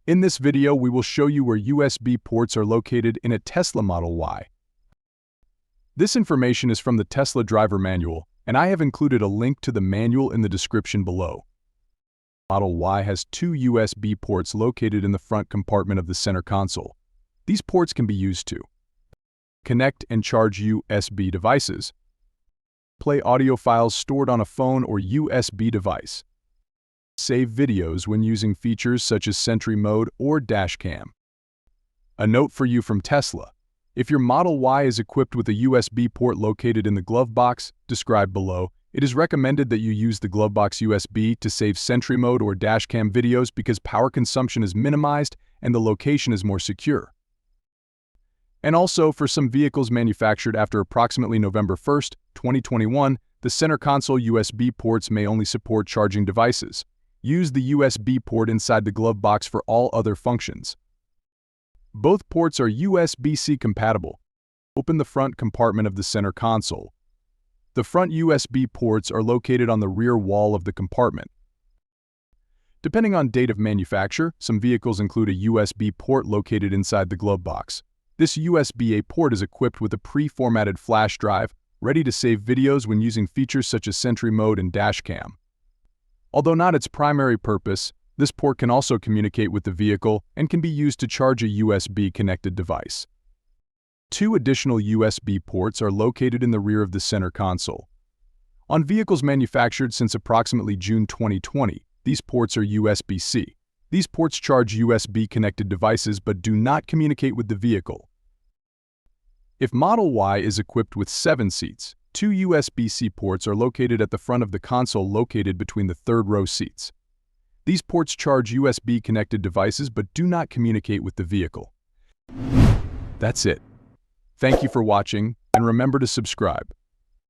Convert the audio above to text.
In this video, we will show you where USB ports are located in a Tesla Model Y. This information is from the Tesla driver manual, and I have included a link to the manual in the description below. Model Y has two USB ports located in the front compartment of the center console. These ports can be used to connect and charge USB devices, play audio files stored on a phone or USB device, save videos when using features such as Sentry Mode or Dashcam. A note for you from Tesla: if your Model Y is equipped with a USB port located in the glove box described below, it is recommended that you use the Glovebox USB to save Sentry Mode or Dashcam videos because power consumption is minimized and the location is more secure. And also, for some vehicles manufactured after approximately November 1st, 2021, the center console USB ports may only support charging devices. Use the USB port inside the glove box for all other functions. Both ports are USB-C compatible. Open the front compartment of the center console. The front USB ports are located on the rear wall of the compartment. Depending on date of manufacture, some vehicles include a USB port located inside the glove box. This USB-A port is equipped with a pre-formatted flash drive, ready to save videos when using features such as Sentry Mode and Dashcam. Although not its primary purpose, this port can also communicate with the vehicle and can be used to charge a USB-connected device. Two additional USB ports are located in the rear of the center console. On vehicles manufactured since approximately June 2020, these ports are USB-C. These ports charge USB-connected devices but do not communicate with the vehicle. If Model Y is equipped with 7 seats, two USB-C ports are located at the front of the console located between the third-row seats. These ports charge USB-connected devices but do not communicate with the vehicle. That's it. Thank you for watching, and remember to subscribe.